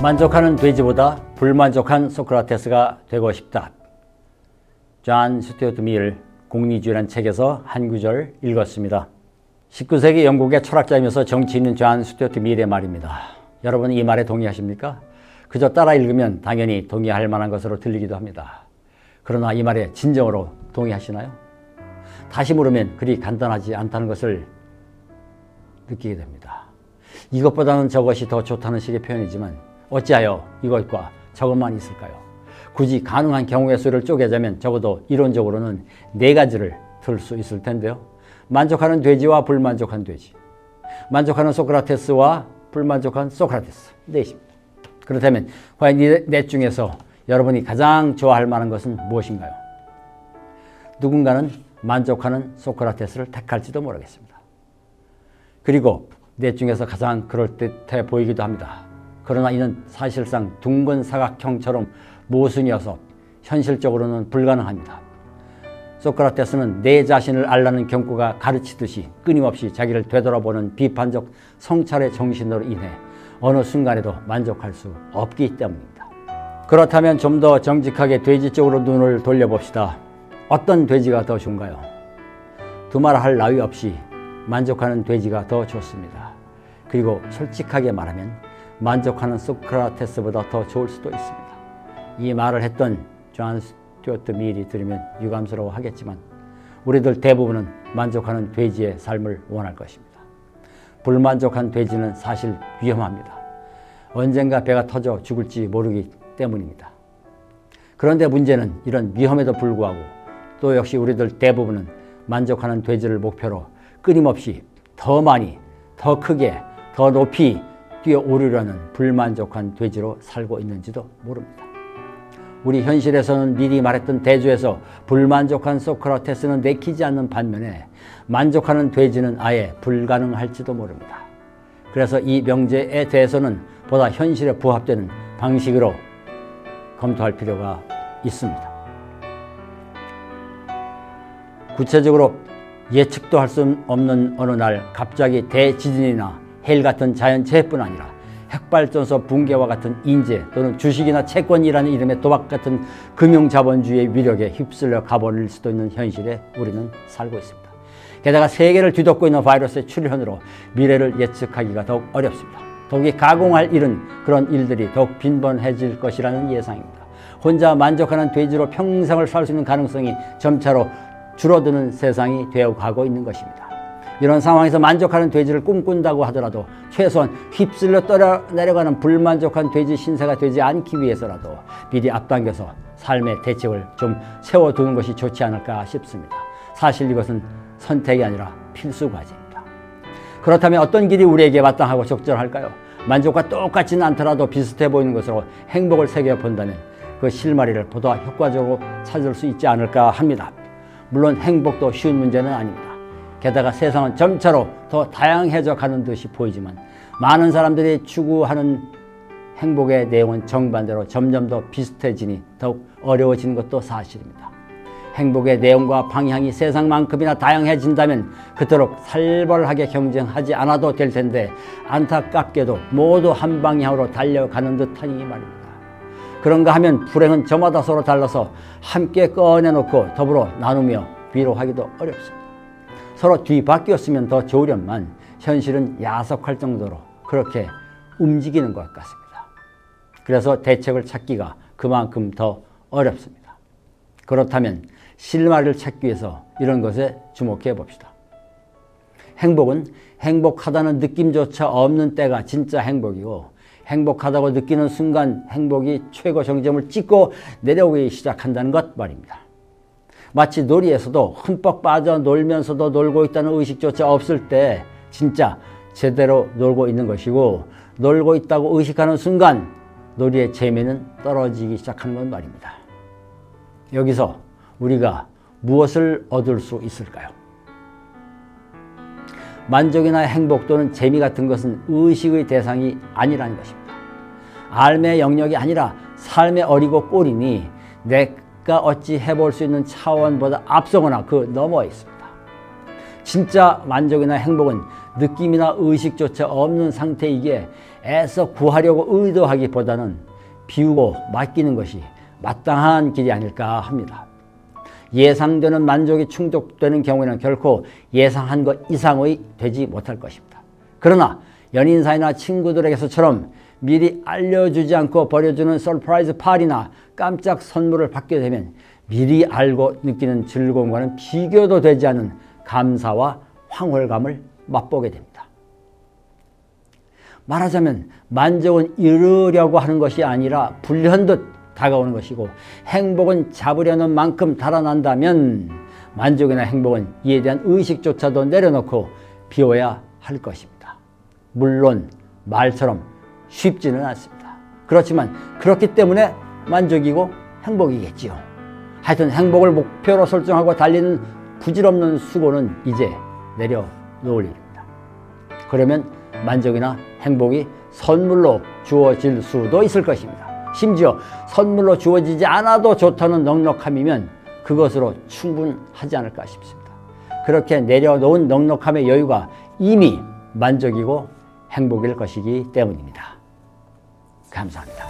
만족하는 돼지보다 불만족한 소크라테스가 되고 싶다. 존 스튜어트 밀 공리주의라는 책에서 한 구절 읽었습니다. 19세기 영국의 철학자이면서 정치인인 존 스튜어트 밀의 말입니다. 여러분 이 말에 동의하십니까? 그저 따라 읽으면 당연히 동의할 만한 것으로 들리기도 합니다. 그러나 이 말에 진정으로 동의하시나요? 다시 물으면 그리 간단하지 않다는 것을 느끼게 됩니다. 이것보다는 저것이 더 좋다는 식의 표현이지만 어찌하여 이것과 저것만 있을까요? 굳이 가능한 경우의 수를 쪼개자면 적어도 이론적으로는 4가지를 들 수 있을 텐데요. 만족하는 돼지와 불만족한 돼지, 만족하는 소크라테스와 불만족한 소크라테스, 넷입니다. 그렇다면 과연 이 넷 중에서 여러분이 가장 좋아할 만한 것은 무엇인가요? 누군가는 만족하는 소크라테스를 택할지도 모르겠습니다. 그리고 넷 중에서 가장 그럴듯해 보이기도 합니다. 그러나 이는 사실상 둥근 사각형처럼 모순이어서 현실적으로는 불가능합니다. 소크라테스는 내 자신을 알라는 경고가 가르치듯이 끊임없이 자기를 되돌아보는 비판적 성찰의 정신으로 인해 어느 순간에도 만족할 수 없기 때문입니다. 그렇다면 좀 더 정직하게 돼지 쪽으로 눈을 돌려봅시다. 어떤 돼지가 더 좋은가요? 두말할 나위 없이 만족하는 돼지가 더 좋습니다. 그리고 솔직하게 말하면 만족하는 소크라테스보다 더 좋을 수도 있습니다. 이 말을 했던 존 스튜어트 밀이 들으면 유감스러워 하겠지만 우리들 대부분은 만족하는 돼지의 삶을 원할 것입니다. 불만족한 돼지는 사실 위험합니다. 언젠가 배가 터져 죽을지 모르기 때문입니다. 그런데 문제는 이런 위험에도 불구하고 또 역시 우리들 대부분은 만족하는 돼지를 목표로 끊임없이 더 많이, 더 크게, 더 높이 뛰어오르려는 불만족한 돼지로 살고 있는지도 모릅니다. 우리 현실에서는 미리 말했던 대조에서 불만족한 소크라테스는 내키지 않는 반면에 만족하는 돼지는 아예 불가능할지도 모릅니다. 그래서 이 명제에 대해서는 보다 현실에 부합되는 방식으로 검토할 필요가 있습니다. 구체적으로 예측도 할 수 없는 어느 날 갑자기 대지진이나 해일 같은 자연재해뿐 아니라 핵발전소 붕괴와 같은 인재 또는 주식이나 채권이라는 이름의 도박 같은 금융자본주의의 위력에 휩쓸려 가버릴 수도 있는 현실에 우리는 살고 있습니다. 게다가 세계를 뒤덮고 있는 바이러스의 출현으로 미래를 예측하기가 더욱 어렵습니다. 더욱이 가공할 일은 그런 일들이 더욱 빈번해질 것이라는 예상입니다. 혼자 만족하는 돼지로 평생을 살 수 있는 가능성이 점차로 줄어드는 세상이 되어가고 있는 것입니다. 이런 상황에서 만족하는 돼지를 꿈꾼다고 하더라도 최소한 휩쓸려 떠내려가는 불만족한 돼지 신세가 되지 않기 위해서라도 미리 앞당겨서 삶의 대책을 좀 세워두는 것이 좋지 않을까 싶습니다. 사실 이것은 선택이 아니라 필수 과제입니다. 그렇다면 어떤 길이 우리에게 마땅하고 적절할까요? 만족과 똑같지는 않더라도 비슷해 보이는 것으로 행복을 새겨본다면 그 실마리를 보다 효과적으로 찾을 수 있지 않을까 합니다. 물론 행복도 쉬운 문제는 아닙니다. 게다가 세상은 점차로 더 다양해져 가는 듯이 보이지만 많은 사람들이 추구하는 행복의 내용은 정반대로 점점 더 비슷해지니 더욱 어려워지는 것도 사실입니다. 행복의 내용과 방향이 세상만큼이나 다양해진다면 그토록 살벌하게 경쟁하지 않아도 될 텐데 안타깝게도 모두 한 방향으로 달려가는 듯하니 말입니다. 그런가 하면 불행은 저마다 서로 달라서 함께 꺼내놓고 더불어 나누며 위로하기도 어렵습니다. 서로 뒤바뀌었으면 더 좋으련만 현실은 야속할 정도로 그렇게 움직이는 것 같습니다. 그래서 대책을 찾기가 그만큼 더 어렵습니다. 그렇다면 실마리를 찾기 위해서 이런 것에 주목해 봅시다. 행복은 행복하다는 느낌조차 없는 때가 진짜 행복이고 행복하다고 느끼는 순간 행복이 최고 정점을 찍고 내려오기 시작한다는 것 말입니다. 마치 놀이에서도 흠뻑 빠져 놀면서도 놀고 있다는 의식조차 없을 때 진짜 제대로 놀고 있는 것이고 놀고 있다고 의식하는 순간 놀이의 재미는 떨어지기 시작하는 것 말입니다. 여기서 우리가 무엇을 얻을 수 있을까요? 만족이나 행복 또는 재미 같은 것은 의식의 대상이 아니라는 것입니다. 삶의 영역이 아니라 삶의 어리고 꼴이니 내가 어찌 해볼 수 있는 차원보다 앞서거나 그 너머에 있습니다. 진짜 만족이나 행복은 느낌이나 의식조차 없는 상태이기에 애써 구하려고 의도하기보다는 비우고 맡기는 것이 마땅한 길이 아닐까 합니다. 예상되는 만족이 충족되는 경우에는 결코 예상한 것 이상의 되지 못할 것입니다. 그러나 연인 사이나 친구들에게서처럼 미리 알려주지 않고 버려주는 서프라이즈 파티나 깜짝 선물을 받게 되면 미리 알고 느끼는 즐거움과는 비교도 되지 않는 감사와 황홀감을 맛보게 됩니다. 말하자면 만족은 이루려고 하는 것이 아니라 불현듯 다가오는 것이고, 행복은 잡으려는 만큼 달아난다면 만족이나 행복은 이에 대한 의식조차도 내려놓고 비워야 할 것입니다. 물론 말처럼 쉽지는 않습니다. 그렇지만 그렇기 때문에 만족이고 행복이겠지요. 하여튼 행복을 목표로 설정하고 달리는 부질없는 수고는 이제 내려놓을 일입니다. 그러면 만족이나 행복이 선물로 주어질 수도 있을 것입니다. 심지어 선물로 주어지지 않아도 좋다는 넉넉함이면 그것으로 충분하지 않을까 싶습니다. 그렇게 내려놓은 넉넉함의 여유가 이미 만족이고 행복일 것이기 때문입니다. 감사합니다.